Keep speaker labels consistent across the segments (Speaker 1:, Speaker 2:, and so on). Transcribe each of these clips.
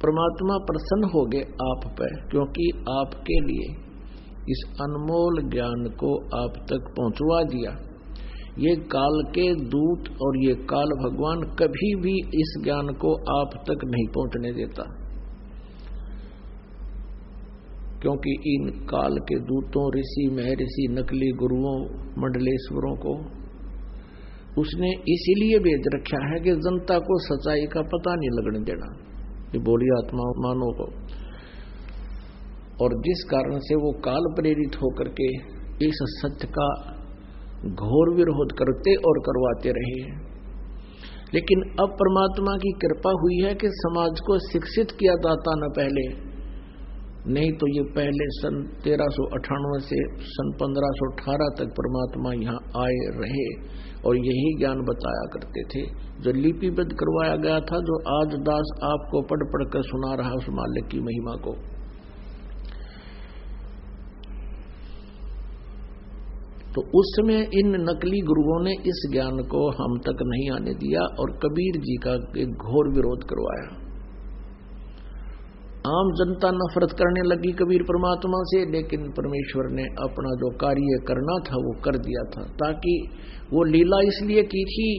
Speaker 1: परमात्मा प्रसन्न हो गए आप पर, क्योंकि आपके लिए इस अनमोल ज्ञान को आप तक पहुंचवा दिया। ये काल के दूत और ये काल भगवान कभी भी इस ज्ञान को आप तक नहीं पहुंचने देता, क्योंकि इन काल के दूतों, ऋषि, महर्षि, नकली गुरुओं, मंडलेश्वरों को उसने इसीलिए भेज रखा है कि जनता को सच्चाई का पता नहीं लगने देना, ये बोली आत्मा मानव को। और जिस कारण से वो काल प्रेरित होकर के इस सत्य का घोर विरोध करते और करवाते रहे हैं। लेकिन अब परमात्मा की कृपा हुई है कि समाज को शिक्षित किया जाता न पहले, नहीं तो ये पहले सन 1398 से सन 1518 तक परमात्मा यहाँ आए रहे और यही ज्ञान बताया करते थे, जो लिपिबद्ध करवाया गया था, जो आज दास आपको पढ़ पढ़ कर सुना रहा उस मालिक की महिमा को। तो उस समय इन नकली गुरुओं ने इस ज्ञान को हम तक नहीं आने दिया और कबीर जी का घोर विरोध करवाया। आम जनता नफरत करने लगी कबीर परमात्मा से, लेकिन परमेश्वर ने अपना जो कार्य करना था वो कर दिया था। ताकि वो लीला इसलिए की थी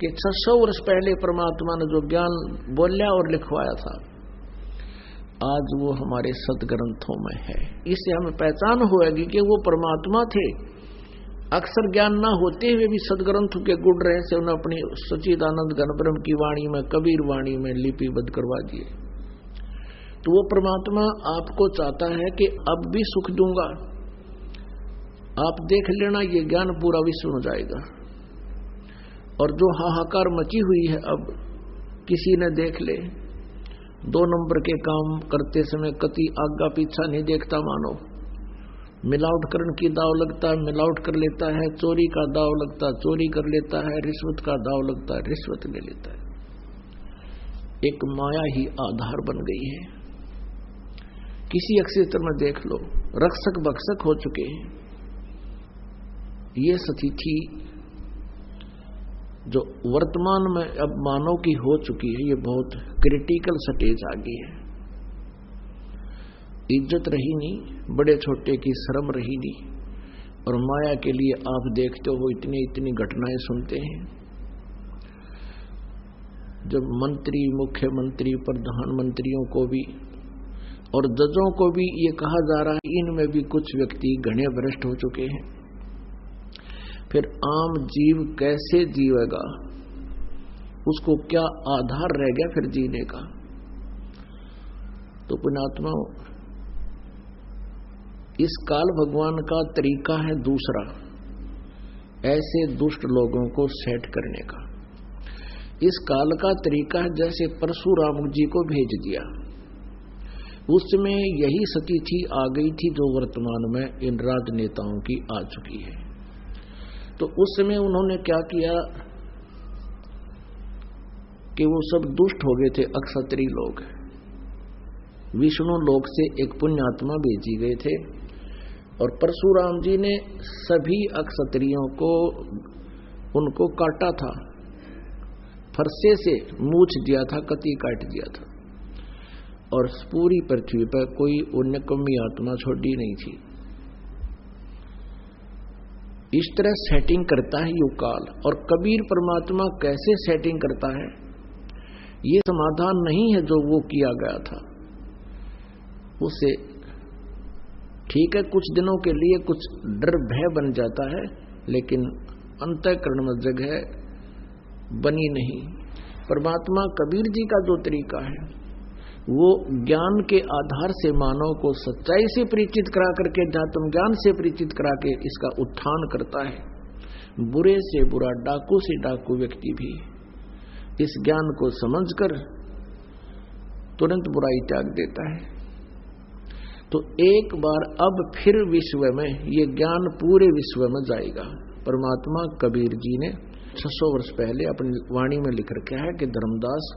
Speaker 1: कि 600 वर्ष पहले परमात्मा ने जो ज्ञान बोला और लिखवाया था, आज वो हमारे सदग्रंथों में है। इससे हमें पहचान होगी कि वो परमात्मा थे। अक्सर ज्ञान ना होते हुए भी सदग्रंथ के गुण रहे से उन्हें अपनी सच्चिदानंद घन ब्रह्म की वाणी में, कबीर वाणी में लिपिबद्ध करवा दिए। तो वो परमात्मा आपको चाहता है कि अब भी सुख दूंगा, आप देख लेना, ये ज्ञान पूरा विश्व में जाएगा। और जो हाहाकार मची हुई है, अब किसी ने देख ले, 2 नंबर के काम करते समय कति आगा पीछा नहीं देखता मानो। मिलावट करने की दाव लगता है, मिलावट कर लेता है, चोरी का दाव लगता है, चोरी कर लेता है, रिश्वत का दाव लगता है, रिश्वत ले लेता है। एक माया ही आधार बन गई है। किसी क्षेत्र में देख लो, रक्षक भक्षक हो चुके हैं। ये स्थिति जो वर्तमान में अब मानव की हो चुकी है, ये बहुत क्रिटिकल स्टेज आ गई है। इज्जत रही नहीं, बड़े छोटे की शर्म रही नहीं, और माया के लिए आप देखते हो इतनी इतनी घटनाएं सुनते हैं। जब मंत्री, मुख्यमंत्री, प्रधानमंत्रियों को भी और जजों को भी ये कहा जा रहा है इनमें भी कुछ व्यक्ति घने भ्रष्ट हो चुके हैं, फिर आम जीव कैसे जीवेगा? उसको क्या आधार रह गया फिर जीने का? तो पुण्यात्मा, इस काल भगवान का तरीका है दूसरा, ऐसे दुष्ट लोगों को सेट करने का। इस काल का तरीका है जैसे परशुराम जी को भेज दिया, उसमें यही स्थिति आ गई थी जो वर्तमान में इन राजनेताओं की आ चुकी है। तो उस समय उन्होंने क्या किया कि वो सब दुष्ट हो गए थे, अक्षत्रिय लोग। विष्णु लोक से एक पुण्यात्मा भेजी गए थे और परशुराम जी ने सभी अक्षत्रियों को उनको काटा था, फरसे से मूछ दिया था, कती काट दिया था, और पूरी पृथ्वी पर कोई उन्नकमी आत्मा छोड़ी नहीं थी। इस तरह सेटिंग करता है युग काल। और कबीर परमात्मा कैसे सेटिंग करता है, ये समाधान नहीं है जो वो किया गया था। उसे ठीक है, कुछ दिनों के लिए कुछ डर भय बन जाता है, लेकिन अंतःकरण में जगह बनी नहीं। परमात्मा कबीर जी का जो तरीका है वो ज्ञान के आधार से मानव को सच्चाई से परिचित करा करके, अध्यात्म ज्ञान से परिचित करा के इसका उत्थान करता है। बुरे से बुरा, डाकू से डाकू व्यक्ति भी इस ज्ञान को समझकर तुरंत बुराई त्याग देता है। तो एक बार अब फिर विश्व में ये ज्ञान पूरे विश्व में जाएगा। परमात्मा कबीर जी ने 600 वर्ष पहले अपनी वाणी में लिख रखा है कि धर्मदास,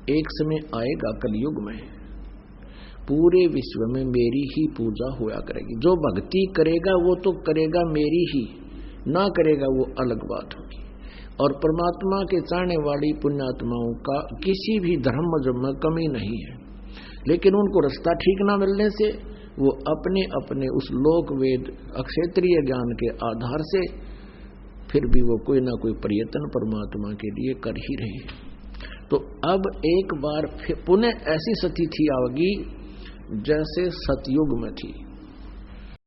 Speaker 1: एक समय आएगा कलयुग में, पूरे विश्व में मेरी ही पूजा होया करेगी। जो भक्ति करेगा वो तो करेगा मेरी ही, ना करेगा वो अलग बात होगी। और परमात्मा के चाहने वाली पुण्यात्माओं का किसी भी धर्म में कमी नहीं है, लेकिन उनको रास्ता ठीक ना मिलने से वो अपने अपने उस लोक वेद अक्षेत्रीय ज्ञान के आधार से फिर भी वो कोई ना कोई प्रयत्न परमात्मा के लिए कर ही रहे। तो अब एक बार फिर पुनः ऐसी स्थिति आएगी जैसे सतयुग में थी।